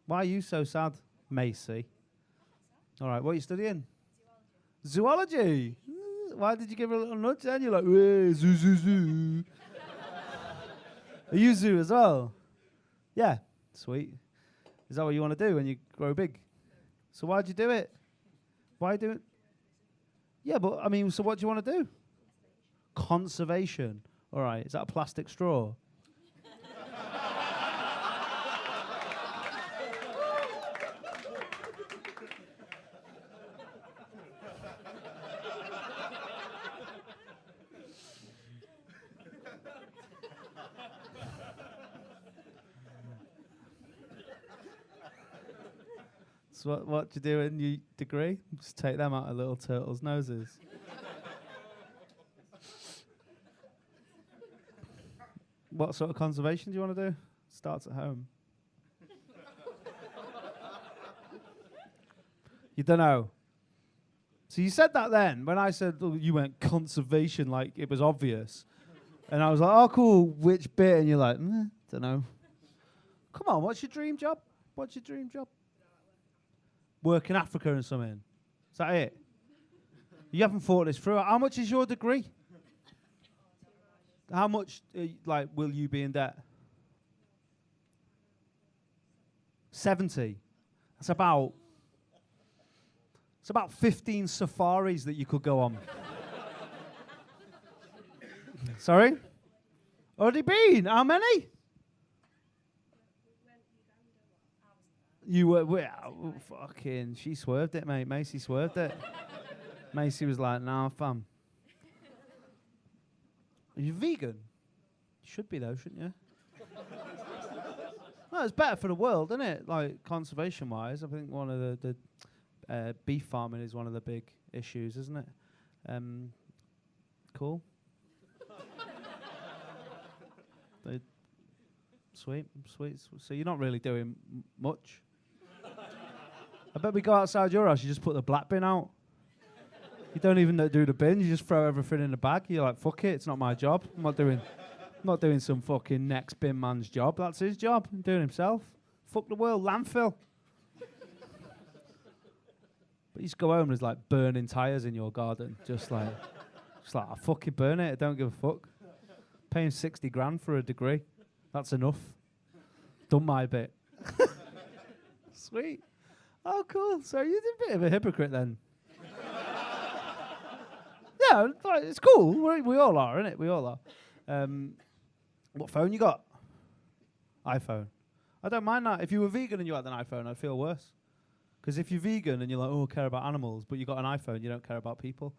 Why are you so sad, Macy? All right, what are you studying? Zoology. Why did you give her a little nudge then? You're like, zoo, zoo, zoo. Are you zoo as well? Yeah, sweet. Is that what you want to do when you grow big? So why'd you do it? Why do it? Yeah, but I mean, so what do you want to do? Conservation. All right, is that a plastic straw? So what do you do in your degree? Just take them out of little turtles' noses. What sort of conservation do you want to do? Starts at home. You don't know. So you said that then. When I said you went conservation, like it was obvious. And I was like, oh, cool, which bit? And you're like, don't know. Come on, what's your dream job? What's your dream job? Work in Africa and something. Is that it? You haven't thought this through. How much is your degree? How much, will you be in debt? 70. That's about 15 safaris that you could go on. Sorry? Already been? How many? You were, fucking, she swerved it, mate. Macy swerved it. Macy was like, nah, fam. Are you vegan? You should be, though, shouldn't you? Well, it's better for the world, isn't it? Like, conservation-wise, I think one of the beef farming is one of the big issues, isn't it? Cool. Sweet. So you're not really doing much. I bet we go outside your house, you just put the black bin out. You don't even do the bin, you just throw everything in the bag. You're like, fuck it, it's not my job. I'm not doing some fucking next bin man's job. That's his job. He's doing himself. Fuck the world, landfill. But you just go home and there's like burning tyres in your garden. Just like, I fucking burn it, I don't give a fuck. Paying 60 grand for a degree. That's enough. Done my bit. Sweet. Oh, cool. So you're a bit of a hypocrite then. Yeah, it's cool. We all are, innit? We all are. What phone you got? iPhone. I don't mind that. If you were vegan and you had an iPhone, I'd feel worse. Because if you're vegan and you're like, oh, I care about animals, but you got an iPhone, you don't care about people.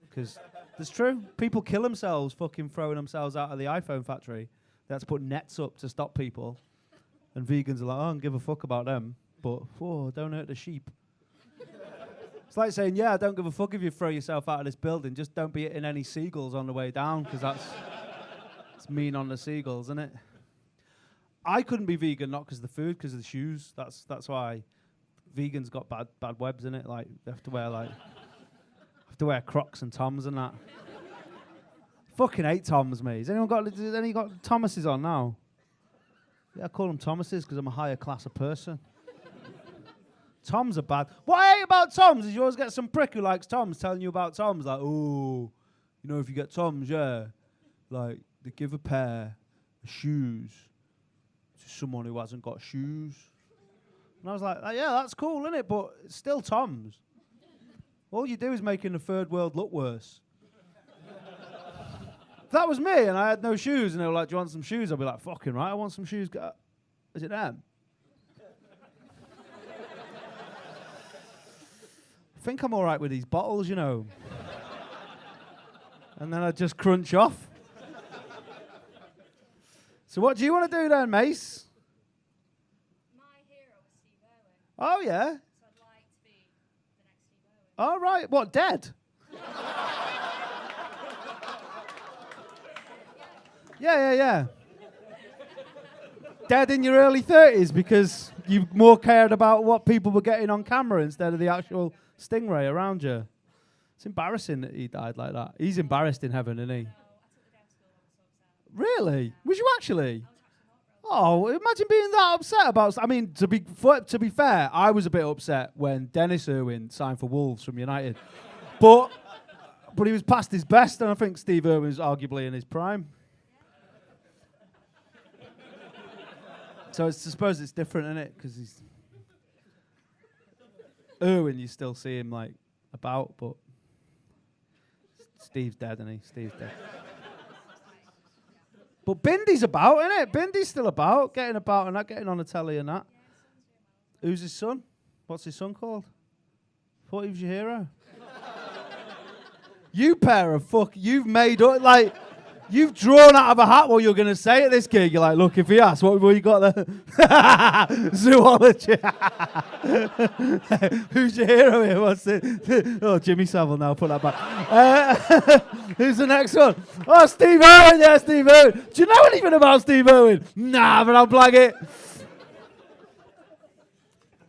Because it's true. People kill themselves fucking throwing themselves out of the iPhone factory. They have to put nets up to stop people. And vegans are like, I don't give a fuck about them. But, don't hurt the sheep. It's like saying, yeah, I don't give a fuck if you throw yourself out of this building. Just don't be hitting any seagulls on the way down, because it's mean on the seagulls, isn't it? I couldn't be vegan, not because of the food, because of the shoes. That's why vegans got bad webs in it. Like, they have to wear Crocs and Toms and that. Fucking hate Toms, mate. Has anyone got Thomases on now? Yeah, I call them Thomases because I'm a higher class of person. Toms are bad. What I hate about Toms is you always get some prick who likes Toms telling you about Toms. Like, oh, if you get Toms, yeah, like, they give a pair of shoes to someone who hasn't got shoes. And I was like, yeah, that's cool, isn't it? But it's still Toms. All you do is making the third world look worse. If that was me and I had no shoes and they were like, do you want some shoes? I'd be like, fucking right, I want some shoes. Is it them? I think I'm all right with these bottles, And then I'd just crunch off. So what do you want to do then, Mace? My hero was Steve Irwin. Oh, yeah? So I'd like to be the next Steve Irwin. All right. What, dead? Yeah. Dead in your early 30s because you more cared about what people were getting on camera instead of the actual stingray around you. It's embarrassing that he died like that. He's embarrassed in heaven, isn't he? No, I took the day to school. I was so upset. Really? Was you actually? Oh, imagine being that upset about. I mean, to be fair, I was a bit upset when Dennis Irwin signed for Wolves from United, but he was past his best, and I think Steve Irwin was arguably in his prime. So I suppose it's different, isn't it? Because he's Irwin, you still see him like about, but Steve's dead, isn't he? Steve's dead. But Bindy's about, isn't it? Bindy's still about and that, getting on the telly and that. Who's his son? What's his son called? Thought he was your hero. You pair of you've made up, like, you've drawn out of a hat what you're going to say at this gig. You're like, look, if he asks, what you got there? Zoology. Who's your hero here? What's it? Oh, Jimmy Savile now, put that back. Who's the next one? Oh, Steve Irwin. Yeah, Steve Irwin. Do you know anything about Steve Irwin? Nah, but I'll blag it.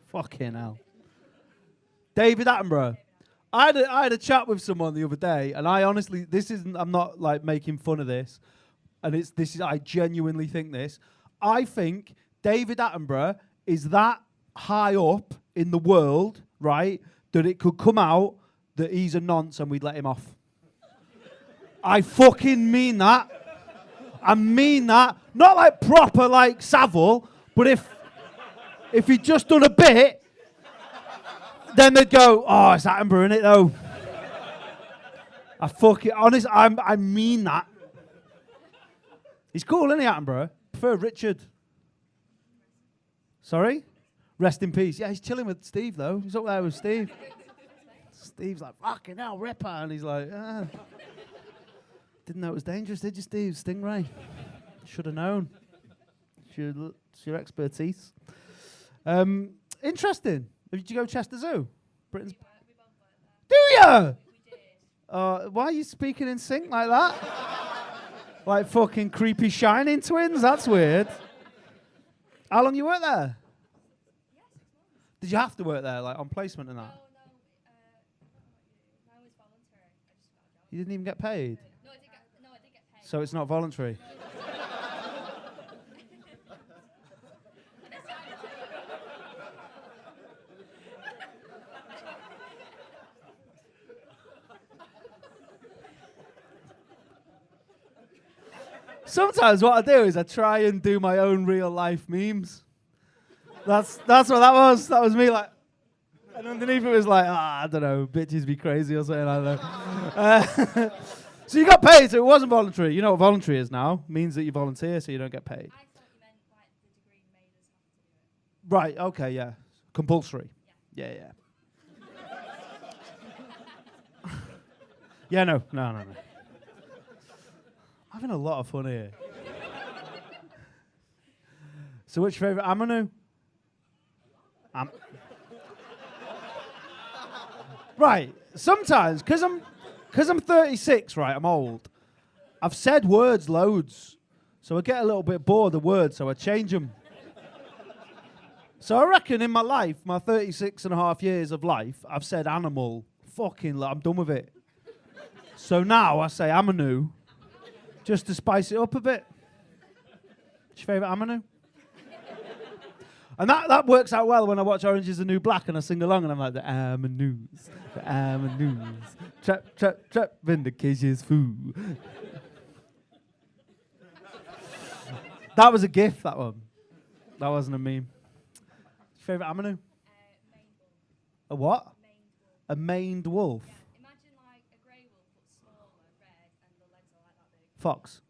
Fucking hell. David Attenborough. I had a chat with someone the other day, and I honestly, I'm not like making fun of this, and I genuinely think this. I think David Attenborough is that high up in the world, right, that it could come out that he's a nonce and we'd let him off. I fucking mean that. I mean that. Not like proper like Savile, but if he'd just done a bit, then they'd go, oh, it's Attenborough, innit, though? I mean that. He's cool, isn't he, Attenborough? Prefer Richard. Sorry? Rest in peace. Yeah, he's chilling with Steve, though. He's up there with Steve. Steve's like, fucking hell, Ripper. And he's like, didn't know it was dangerous, did you, Steve? Stingray. Should have known. It's your expertise. Interesting. Did you go to Chester Zoo? Britain's. We both went Do there. you? We did. Why are you speaking in sync like that? Like fucking creepy Shining twins? That's weird. How long you work there? Yeah, 6 months. Did you have to work there, like on placement and that? No, mine was voluntary. I just got a job. You didn't even get paid? No, I did get paid. So it's not voluntary? Sometimes what I do is I try and do my own real life memes. That's what that was. That was me, like, and underneath it was like, I don't know, bitches be crazy or something. I don't know. So you got paid, so it wasn't voluntary. You know what voluntary is now? Means that you volunteer, so you don't get paid. I thought you meant like the degree made us have to do it. Right. Okay. Yeah. Compulsory. Yeah. Yeah. No. Having a lot of fun here. So what's your favourite Amanu? Right. Sometimes, because I'm 36, right, I'm old. I've said words loads. So I get a little bit bored of words, so I change them. So I reckon in my life, my 36 and a half years of life, I've said animal. Fucking, I'm done with it. So now I say Amanu. Just to spice it up a bit. What's your favourite Amanu? And that works out well when I watch Orange is the New Black and I sing along and I'm like, the Amanus, the Amanus. Trap, vindication's food. That was a gift, that one. That wasn't a meme. What's your favourite Amanu? Maned wolf. A what? Maned wolf. A maned wolf. Yeah, imagine like a grey wolf but smaller, red, and the legs are like that big. Fox.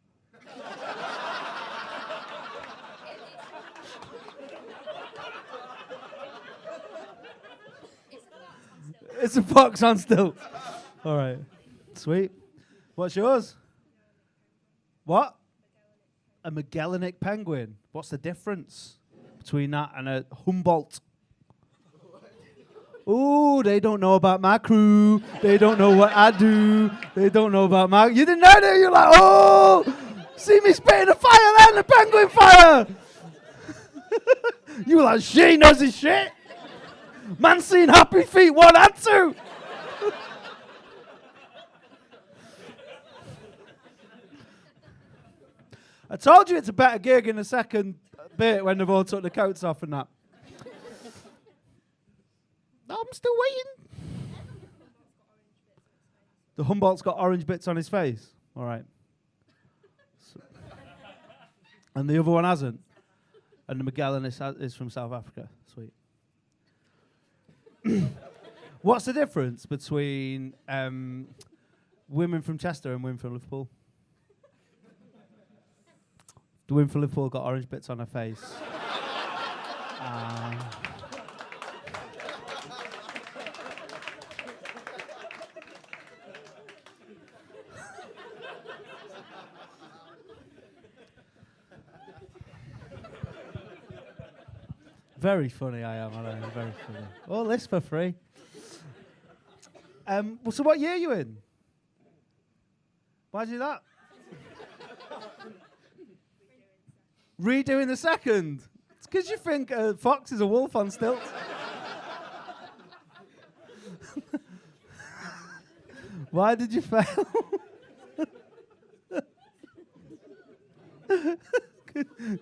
It's a fox on stilts. All right. Sweet. What's yours? What? A Magellanic penguin. What's the difference between that and a Humboldt? Ooh, they don't know about my crew. They don't know what I do. They don't know about my... You didn't know that? You're like, oh, see me spitting the fire then, the penguin fire. You were like, she knows his shit. Man seen Happy Feet 1 and 2. I told you it's a better gig in the second bit when they've all took the coats off and that. I'm still waiting. The Humboldt's got orange bits on his face. All right. And the other one hasn't. And the Mcloughlin is from South Africa. Sweet. What's the difference between women from Chester and women from Liverpool? The women from Liverpool got orange bits on her face. Very funny I am, I know, very funny. All this for free. Well, so what year are you in? Why do you do that? Redoing the second? It's because you think a fox is a wolf on stilts. Why did you fail?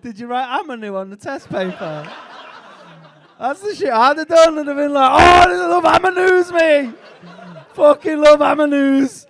Did you write Amanu on the test paper? That's the shit I'd have done. I'd have been like, oh, I love Amanus, me. Fucking love Amanus.